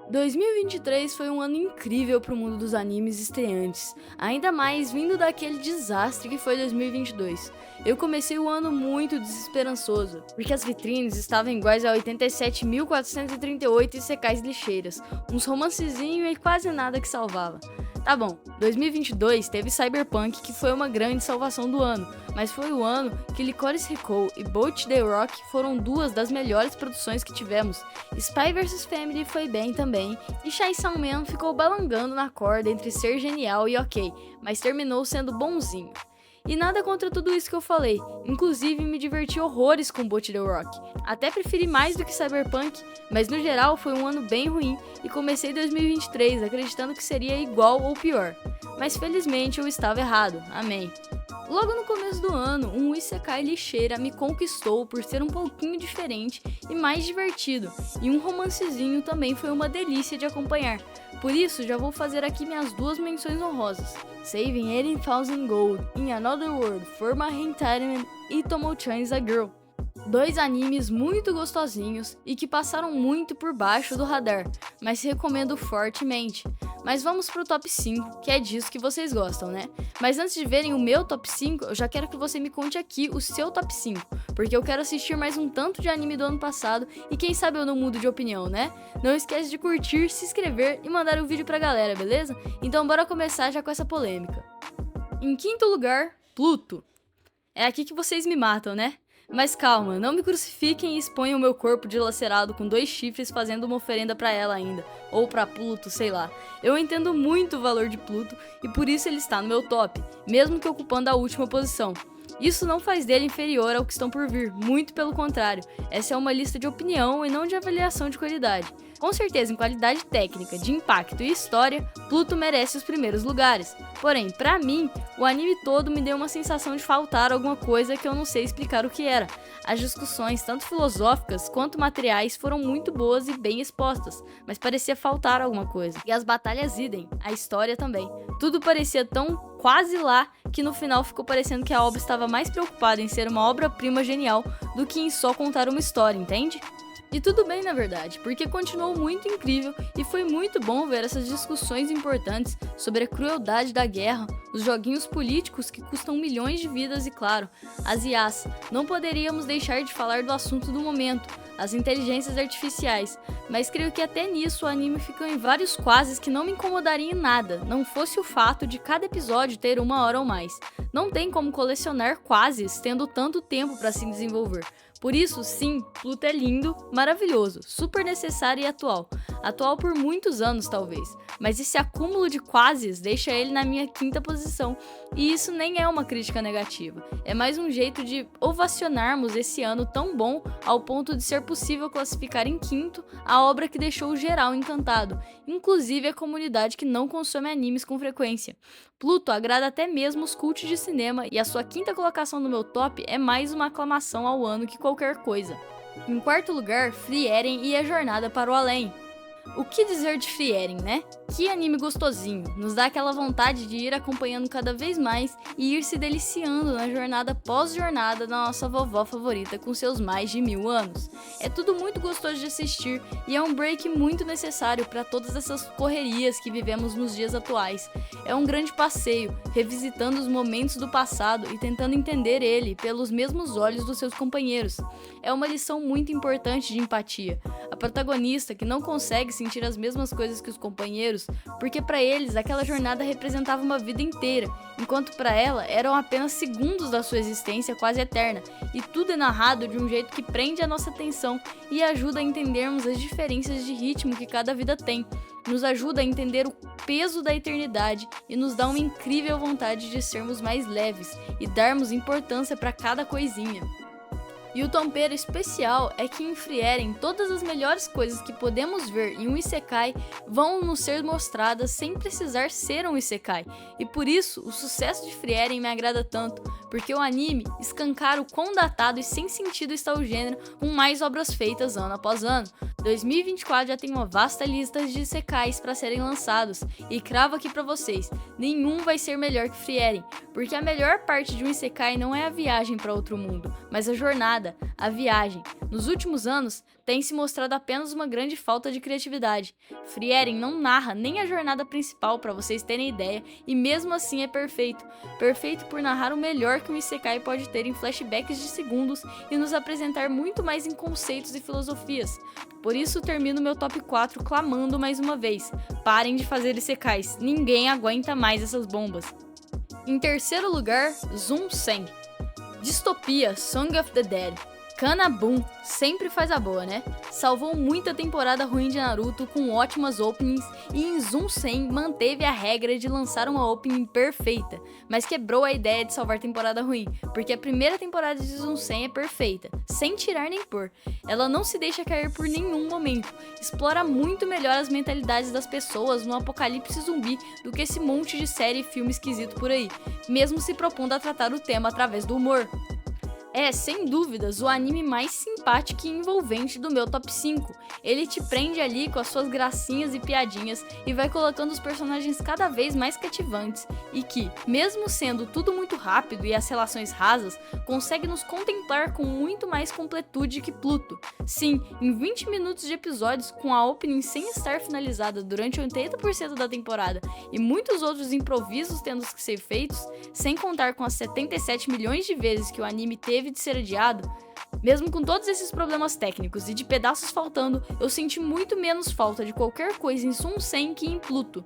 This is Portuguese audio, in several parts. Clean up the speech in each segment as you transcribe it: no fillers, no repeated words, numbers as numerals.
2023 foi um ano incrível pro mundo dos animes estreantes, ainda mais vindo daquele desastre que foi 2022. Eu comecei o ano muito desesperançoso, porque as vitrines estavam iguais a 87.438 isekais lixeiras, uns romancezinhos e quase nada que salvava. Tá bom, 2022 teve Cyberpunk, que foi uma grande salvação do ano, mas foi o ano que Licorice Recoil e Boat The Rock foram duas das melhores produções que tivemos. Spy vs Family foi bem também, e Chainsaw Man ficou balangando na corda entre ser genial e ok, mas terminou sendo bonzinho. E nada contra tudo isso que eu falei, inclusive me diverti horrores com Boat The Rock. Até preferi mais do que Cyberpunk, mas no geral foi um ano bem ruim e comecei 2023 acreditando que seria igual ou pior. Mas felizmente eu estava errado, amém. Logo no começo do ano, um isekai lixeira me conquistou por ser um pouquinho diferente e mais divertido, e um romancezinho também foi uma delícia de acompanhar. Por isso, já vou fazer aqui minhas duas menções honrosas: Saving 80,000 Gold in Another World for My Retirement e Tomo-chan is a Girl. Dois animes muito gostosinhos e que passaram muito por baixo do radar, mas recomendo fortemente. Mas vamos pro top 5, que é disso que vocês gostam, né? Mas antes de verem o meu top 5, eu já quero que você me conte aqui o seu top 5, porque eu quero assistir mais um tanto de anime do ano passado e quem sabe eu não mudo de opinião, né? Não esquece de curtir, se inscrever e mandar o vídeo pra galera, beleza? Então bora começar já com essa polêmica. Em quinto lugar, Pluto. É aqui que vocês me matam, né? Mas calma, não me crucifiquem e exponham o meu corpo dilacerado com 2 chifres fazendo uma oferenda pra ela ainda, ou pra Pluto, sei lá. Eu entendo muito o valor de Pluto e por isso ele está no meu top, mesmo que ocupando a última posição. Isso não faz dele inferior ao que estão por vir, muito pelo contrário. Essa é uma lista de opinião e não de avaliação de qualidade. Com certeza, em qualidade técnica, de impacto e história, Pluto merece os primeiros lugares. Porém, pra mim, o anime todo me deu uma sensação de faltar alguma coisa que eu não sei explicar o que era. As discussões, tanto filosóficas quanto materiais, foram muito boas e bem expostas, mas parecia faltar alguma coisa. E as batalhas idem, a história também. Tudo parecia tão quase lá que no final ficou parecendo que a obra estava mais preocupada em ser uma obra-prima genial do que em só contar uma história, entende? E tudo bem, na verdade, porque continuou muito incrível e foi muito bom ver essas discussões importantes sobre a crueldade da guerra, os joguinhos políticos que custam milhões de vidas e, claro, as IAs. Não poderíamos deixar de falar do assunto do momento, as inteligências artificiais, mas creio que até nisso o anime ficou em vários quases que não me incomodariam em nada, não fosse o fato de cada episódio ter 1 hora ou mais. Não tem como colecionar quases tendo tanto tempo para se desenvolver. Por isso, sim, Pluto é lindo, maravilhoso, super necessário e atual. Atual por muitos anos, talvez. Mas esse acúmulo de quases deixa ele na minha 5ª posição. E isso nem é uma crítica negativa. É mais um jeito de ovacionarmos esse ano tão bom ao ponto de ser possível classificar em 5º a obra que deixou o geral encantado, inclusive a comunidade que não consome animes com frequência. Pluto agrada até mesmo os cults de cinema e a sua 5ª colocação no meu top é mais uma aclamação ao ano que qualquer coisa. Em 4º lugar, Frieren e a Jornada para o Além. O que dizer de Frieren, né? Que anime gostosinho, nos dá aquela vontade de ir acompanhando cada vez mais e ir se deliciando na jornada pós-jornada da nossa vovó favorita com seus mais de 1000 anos. É tudo muito gostoso de assistir e é um break muito necessário para todas essas correrias que vivemos nos dias atuais. É um grande passeio, revisitando os momentos do passado e tentando entender ele pelos mesmos olhos dos seus companheiros. É uma lição muito importante de empatia. A protagonista, que não consegue sentir as mesmas coisas que os companheiros, porque para eles aquela jornada representava uma vida inteira, enquanto para ela eram apenas segundos da sua existência quase eterna, e tudo é narrado de um jeito que prende a nossa atenção e ajuda a entendermos as diferenças de ritmo que cada vida tem, nos ajuda a entender o peso da eternidade e nos dá uma incrível vontade de sermos mais leves e darmos importância para cada coisinha. E o tompeiro especial é que em Frieren todas as melhores coisas que podemos ver em um isekai vão nos ser mostradas sem precisar ser um isekai. E por isso o sucesso de Frieren me agrada tanto, porque o anime escancara o quão datado e sem sentido está o gênero com mais obras feitas ano após ano. 2024 já tem uma vasta lista de isekais para serem lançados, e cravo aqui para vocês, nenhum vai ser melhor que Frieren, porque a melhor parte de um isekai não é a viagem para outro mundo, mas a jornada jornada, a viagem. Nos últimos anos, tem se mostrado apenas uma grande falta de criatividade. Frieren não narra nem a jornada principal, para vocês terem ideia, e mesmo assim é perfeito. Perfeito por narrar o melhor que um Isekai pode ter em flashbacks de segundos e nos apresentar muito mais em conceitos e filosofias. Por isso termino meu top 4 clamando mais uma vez: parem de fazer Isekais, ninguém aguenta mais essas bombas. Em terceiro lugar, Zoom 100. Distopia, Song of the Dead. Kanabun sempre faz a boa, né? Salvou muita temporada ruim de Naruto com ótimas openings e em Zoom 100 manteve a regra de lançar uma opening perfeita, mas quebrou a ideia de salvar temporada ruim, porque a primeira temporada de Zoom 100 é perfeita, sem tirar nem pôr. Ela não se deixa cair por nenhum momento, explora muito melhor as mentalidades das pessoas no apocalipse zumbi do que esse monte de série e filme esquisito por aí, mesmo se propondo a tratar o tema através do humor. É, sem dúvidas, o anime mais simpático e envolvente do meu top 5. Ele te prende ali com as suas gracinhas e piadinhas e vai colocando os personagens cada vez mais cativantes e que, mesmo sendo tudo muito rápido e as relações rasas, consegue nos contemplar com muito mais completude que Pluto. Sim, em 20 minutos de episódios, com a opening sem estar finalizada durante 80% da temporada e muitos outros improvisos tendo que ser feitos, sem contar com as 77 milhões de vezes que o anime teve de ser adiado, mesmo com todos esses problemas técnicos e de pedaços faltando, eu senti muito menos falta de qualquer coisa em Zoom 100 que em Pluto.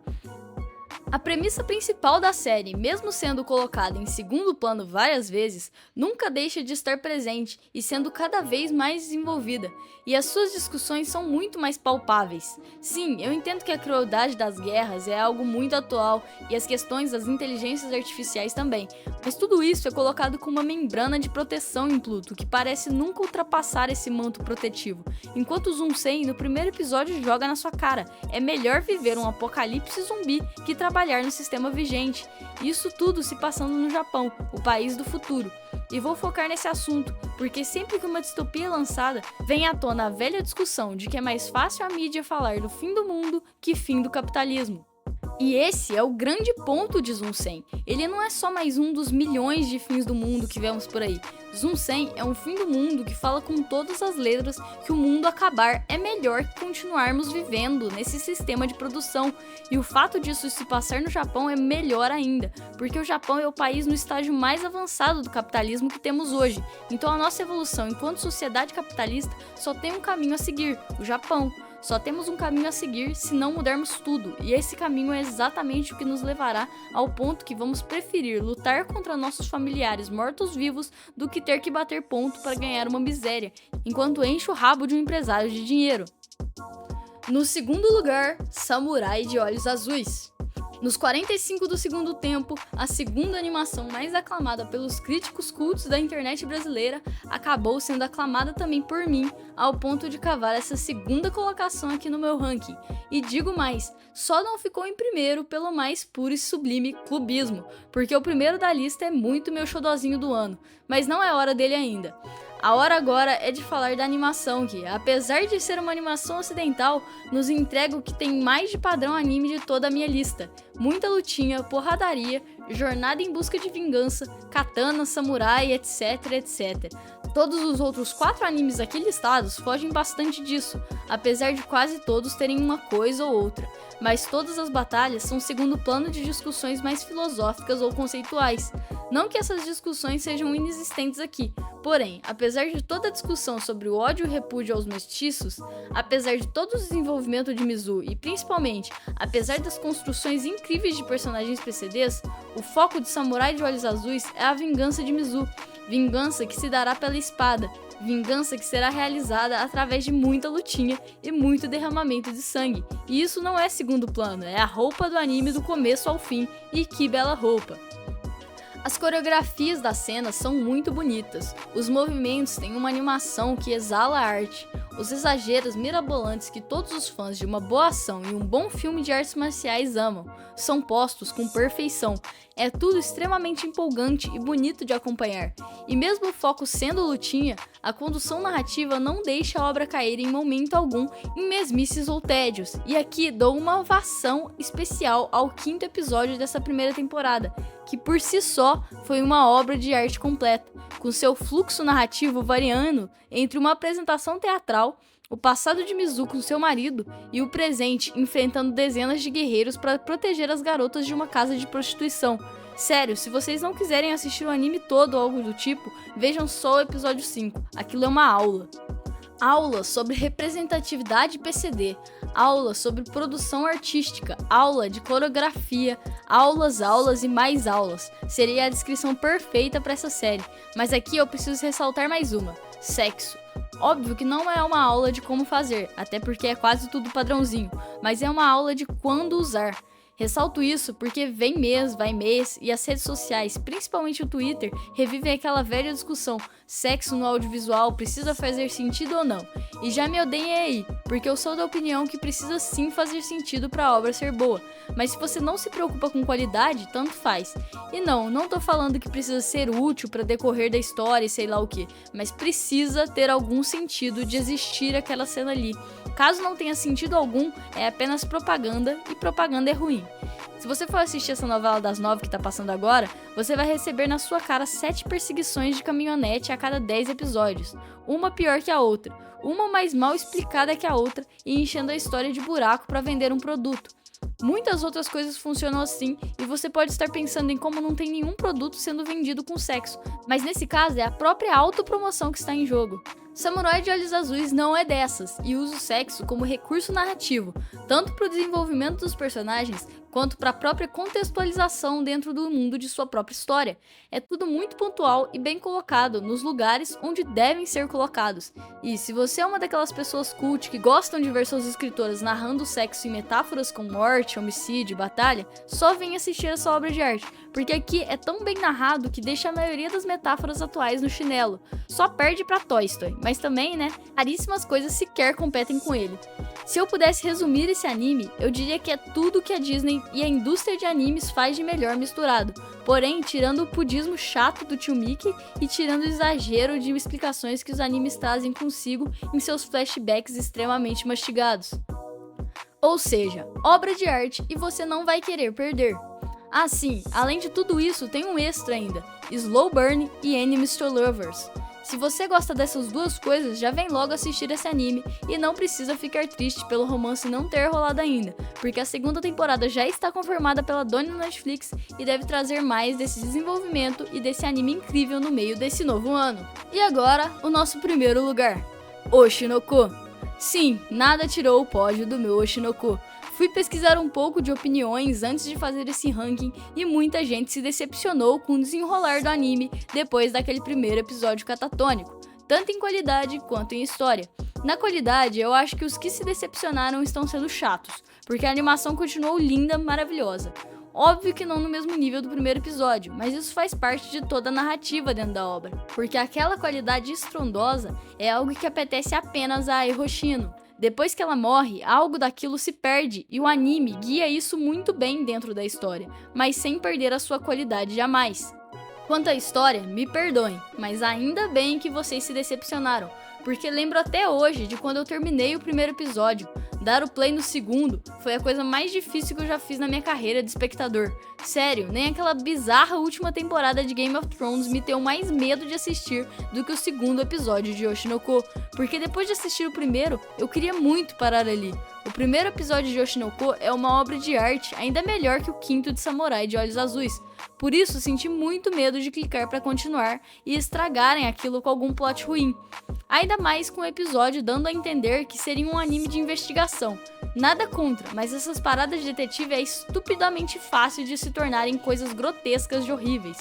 A premissa principal da série, mesmo sendo colocada em segundo plano várias vezes, nunca deixa de estar presente e sendo cada vez mais desenvolvida, e as suas discussões são muito mais palpáveis. Sim, eu entendo que a crueldade das guerras é algo muito atual e as questões das inteligências artificiais também, mas tudo isso é colocado com uma membrana de proteção em Pluto, que parece nunca ultrapassar esse manto protetivo, enquanto Zoom 100 no primeiro episódio joga na sua cara: é melhor viver um apocalipse zumbi que trabalhar no sistema vigente. Isso tudo se passando no Japão, o país do futuro. E vou focar nesse assunto, porque sempre que uma distopia é lançada, vem à tona a velha discussão de que é mais fácil a mídia falar do fim do mundo que fim do capitalismo. E esse é o grande ponto de Zoom 100. Ele não é só mais um dos milhões de fins do mundo que vemos por aí. Zoom 100 é um fim do mundo que fala com todas as letras que o mundo acabar é melhor que continuarmos vivendo nesse sistema de produção. E o fato disso se passar no Japão é melhor ainda, porque o Japão é o país no estágio mais avançado do capitalismo que temos hoje. Então a nossa evolução enquanto sociedade capitalista só tem um caminho a seguir: o Japão. Só temos um caminho a seguir se não mudarmos tudo, e esse caminho é exatamente o que nos levará ao ponto que vamos preferir lutar contra nossos familiares mortos-vivos do que ter que bater ponto para ganhar uma miséria, enquanto enche o rabo de um empresário de dinheiro. No segundo lugar, Samurai de Olhos Azuis. Nos 45 do segundo tempo, a segunda animação mais aclamada pelos críticos cultos da internet brasileira acabou sendo aclamada também por mim, ao ponto de cavar essa segunda colocação aqui no meu ranking. E digo mais, só não ficou em primeiro pelo mais puro e sublime clubismo, porque o primeiro da lista é muito meu xodozinho do ano, mas não é hora dele ainda. A hora agora é de falar da animação que, apesar de ser uma animação ocidental, nos entrega o que tem mais de padrão anime de toda a minha lista. Muita lutinha, porradaria, jornada em busca de vingança, katana, samurai, etc, etc. Todos os outros 4 animes aqui listados fogem bastante disso, apesar de quase todos terem uma coisa ou outra. Mas todas as batalhas são segundo plano de discussões mais filosóficas ou conceituais. Não que essas discussões sejam inexistentes aqui, porém, apesar de toda a discussão sobre o ódio e repúdio aos mestiços, apesar de todo o desenvolvimento de Mizu e principalmente, apesar das construções incríveis de personagens PCDs, o foco de Samurai de Olhos Azuis é a vingança de Mizu, vingança que se dará pela espada, vingança que será realizada através de muita lutinha e muito derramamento de sangue. E isso não é segundo plano, é a roupa do anime do começo ao fim, e que bela roupa! As coreografias das cenas são muito bonitas, os movimentos têm uma animação que exala a arte, os exageros mirabolantes que todos os fãs de uma boa ação e um bom filme de artes marciais amam, são postos com perfeição. É tudo extremamente empolgante e bonito de acompanhar. E mesmo o foco sendo lutinha, a condução narrativa não deixa a obra cair em momento algum em mesmices ou tédios. E aqui dou uma ovação especial ao 5º episódio dessa primeira temporada. que por si só foi uma obra de arte completa, com seu fluxo narrativo variando entre uma apresentação teatral, o passado de Mizuko, seu marido, e o presente enfrentando dezenas de guerreiros para proteger as garotas de uma casa de prostituição. Sério, se vocês não quiserem assistir o anime todo ou algo do tipo, vejam só o episódio 5, aquilo é uma aula. Aula sobre representatividade PCD, aula sobre produção artística, aula de coreografia, aulas e mais aulas. Seria a descrição perfeita para essa série, mas aqui eu preciso ressaltar mais uma: sexo. Óbvio que não é uma aula de como fazer, até porque é quase tudo padrãozinho, mas é uma aula de quando usar. Ressalto isso porque vem mês, vai mês, e as redes sociais, principalmente o Twitter, revivem aquela velha discussão: sexo no audiovisual precisa fazer sentido ou não? E já me odeiem aí, porque eu sou da opinião que precisa sim fazer sentido para a obra ser boa, mas se você não se preocupa com qualidade, tanto faz. E não tô falando que precisa ser útil para decorrer da história e sei lá o que, mas precisa ter algum sentido de existir aquela cena ali. Caso não tenha sentido algum, é apenas propaganda, e propaganda é ruim. Se você for assistir essa novela das 9 que tá passando agora, você vai receber na sua cara 7 perseguições de caminhonete a cada 10 episódios, uma pior que a outra, uma mais mal explicada que a outra e enchendo a história de buraco para vender um produto. Muitas outras coisas funcionam assim e você pode estar pensando em como não tem nenhum produto sendo vendido com sexo, mas nesse caso é a própria autopromoção que está em jogo. Samurai de Olhos Azuis não é dessas e usa o sexo como recurso narrativo, tanto para o desenvolvimento dos personagens quanto para a própria contextualização dentro do mundo de sua própria história. É tudo muito pontual e bem colocado nos lugares onde devem ser colocados. E se você é uma daquelas pessoas cult que gostam de ver suas escritoras narrando sexo em metáforas com morte, homicídio e batalha, só vem assistir essa obra de arte, porque aqui é tão bem narrado que deixa a maioria das metáforas atuais no chinelo. Só perde pra Toy Story, mas também, né, raríssimas coisas sequer competem com ele. Se eu pudesse resumir esse anime, eu diria que é tudo que a Disney e a indústria de animes faz de melhor misturado, porém tirando o pudismo chato do tio Mickey e tirando o exagero de explicações que os animes trazem consigo em seus flashbacks extremamente mastigados. Ou seja, obra de arte e você não vai querer perder. Ah sim, além de tudo isso tem um extra ainda, Slow Burn e Enemies to Lovers. Se você gosta dessas duas coisas, já vem logo assistir esse anime e não precisa ficar triste pelo romance não ter rolado ainda, porque a segunda temporada já está confirmada pela dona Netflix e deve trazer mais desse desenvolvimento e desse anime incrível no meio desse novo ano. E agora, o nosso primeiro lugar, Oshinoko. Sim, nada tirou o pódio do meu Oshinoko. Fui pesquisar um pouco de opiniões antes de fazer esse ranking e muita gente se decepcionou com o desenrolar do anime depois daquele primeiro episódio catatônico, tanto em qualidade quanto em história. Na qualidade, eu acho que os que se decepcionaram estão sendo chatos, porque a animação continuou linda, maravilhosa. Óbvio que não no mesmo nível do primeiro episódio, mas isso faz parte de toda a narrativa dentro da obra, porque aquela qualidade estrondosa é algo que apetece apenas a Ai Hoshino. Depois que ela morre, algo daquilo se perde e o anime guia isso muito bem dentro da história, mas sem perder a sua qualidade jamais. Quanto à história, me perdoem, mas ainda bem que vocês se decepcionaram, porque lembro até hoje de quando eu terminei o primeiro episódio. Dar o play no segundo foi a coisa mais difícil que eu já fiz na minha carreira de espectador. Sério, nem aquela bizarra última temporada de Game of Thrones me deu mais medo de assistir do que o segundo episódio de Oshinoko, porque depois de assistir o primeiro, eu queria muito parar ali. O primeiro episódio de Oshinoko é uma obra de arte ainda melhor que o quinto de Samurai de Olhos Azuis. Por isso, senti muito medo de clicar para continuar e estragarem aquilo com algum plot ruim. Ainda mais com o episódio dando a entender que seria um anime de investigação. Nada contra, mas essas paradas de detetive é estupidamente fácil de se tornarem coisas grotescas e horríveis.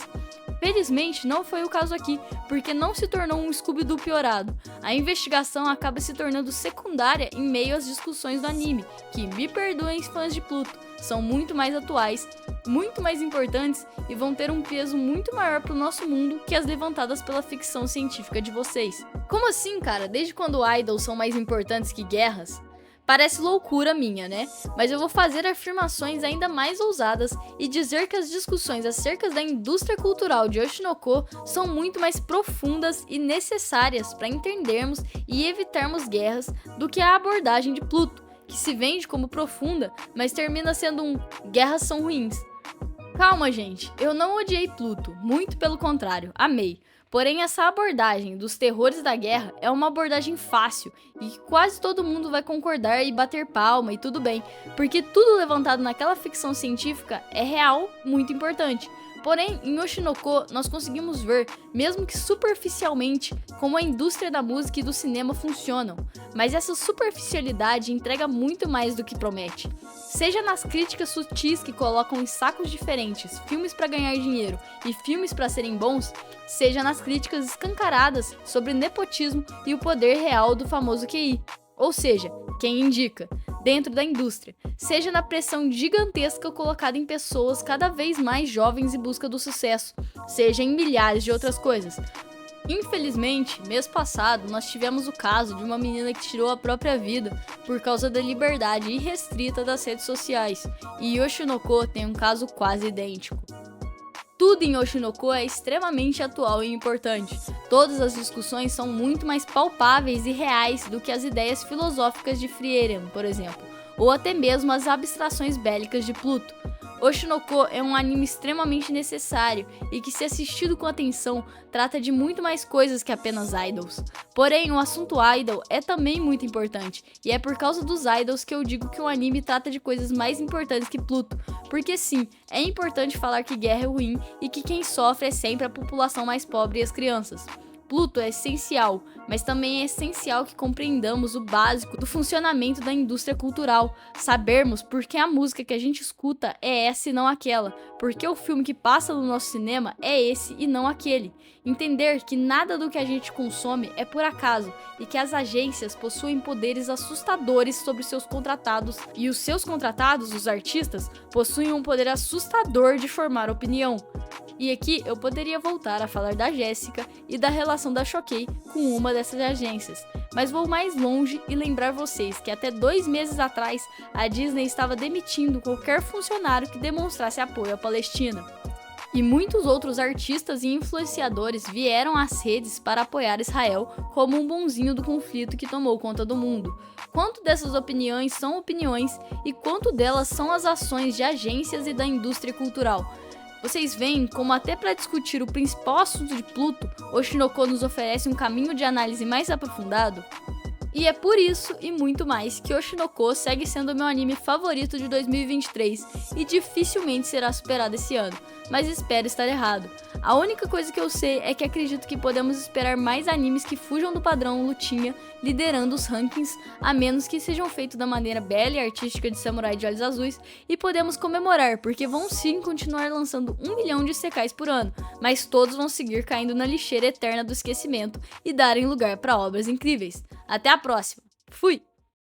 Felizmente, não foi o caso aqui, porque não se tornou um Scooby-Doo piorado. A investigação acaba se tornando secundária em meio às discussões do anime, que, me perdoem fãs de Pluto, são muito mais atuais, muito mais importantes e vão ter um peso muito maior pro nosso mundo que as levantadas pela ficção científica de vocês. Como assim, cara? Desde quando idols são mais importantes que guerras? Parece loucura minha, né? Mas eu vou fazer afirmações ainda mais ousadas e dizer que as discussões acerca da indústria cultural de Oshinoko são muito mais profundas e necessárias para entendermos e evitarmos guerras do que a abordagem de Pluto, que se vende como profunda, mas termina sendo guerras são ruins. Calma, gente, eu não odiei Pluto, muito pelo contrário, amei. Porém, essa abordagem dos terrores da guerra é uma abordagem fácil e que quase todo mundo vai concordar e bater palma e tudo bem, porque tudo levantado naquela ficção científica é real, muito importante. Porém, em Oshinoko, nós conseguimos ver, mesmo que superficialmente, como a indústria da música e do cinema funcionam, mas essa superficialidade entrega muito mais do que promete. Seja nas críticas sutis que colocam em sacos diferentes filmes para ganhar dinheiro e filmes para serem bons, seja nas críticas escancaradas sobre nepotismo e o poder real do famoso QI, ou seja, quem indica, dentro da indústria, seja na pressão gigantesca colocada em pessoas cada vez mais jovens em busca do sucesso, seja em milhares de outras coisas. Infelizmente, mês passado, nós tivemos o caso de uma menina que tirou a própria vida por causa da liberdade irrestrita das redes sociais, e Oshinoko tem um caso quase idêntico. Tudo em Oshinoko é extremamente atual e importante. Todas as discussões são muito mais palpáveis e reais do que as ideias filosóficas de Frieren, por exemplo, ou até mesmo as abstrações bélicas de Pluto. Oshinoko é um anime extremamente necessário e que, se assistido com atenção, trata de muito mais coisas que apenas idols. Porém, o assunto idol é também muito importante, e é por causa dos idols que eu digo que o anime trata de coisas mais importantes que Pluto. Porque sim, é importante falar que guerra é ruim e que quem sofre é sempre a população mais pobre e as crianças. Pluto é essencial, mas também é essencial que compreendamos o básico do funcionamento da indústria cultural, sabermos por que a música que a gente escuta é essa e não aquela, porque o filme que passa no nosso cinema é esse e não aquele. Entender que nada do que a gente consome é por acaso e que as agências possuem poderes assustadores sobre seus contratados e os seus contratados, os artistas, possuem um poder assustador de formar opinião. E aqui eu poderia voltar a falar da Jéssica e da relação da Choquei com uma dessas agências, mas vou mais longe e lembrar vocês que até 2 meses atrás a Disney estava demitindo qualquer funcionário que demonstrasse apoio à Palestina. E muitos outros artistas e influenciadores vieram às redes para apoiar Israel como um bonzinho do conflito que tomou conta do mundo. Quanto dessas opiniões são opiniões e quanto delas são as ações de agências e da indústria cultural? Vocês veem como até para discutir o principal assunto de Pluto, Oshinoko nos oferece um caminho de análise mais aprofundado? E é por isso e muito mais que Oshinoko segue sendo o meu anime favorito de 2023 e dificilmente será superado esse ano, mas espero estar errado. A única coisa que eu sei é que acredito que podemos esperar mais animes que fujam do padrão lutinha liderando os rankings, a menos que sejam feitos da maneira bela e artística de Samurai de Olhos Azuis, e podemos comemorar, porque vão sim continuar lançando 1 milhão de isekais por ano, mas todos vão seguir caindo na lixeira eterna do esquecimento e darem lugar para obras incríveis. Até a próxima. Fui!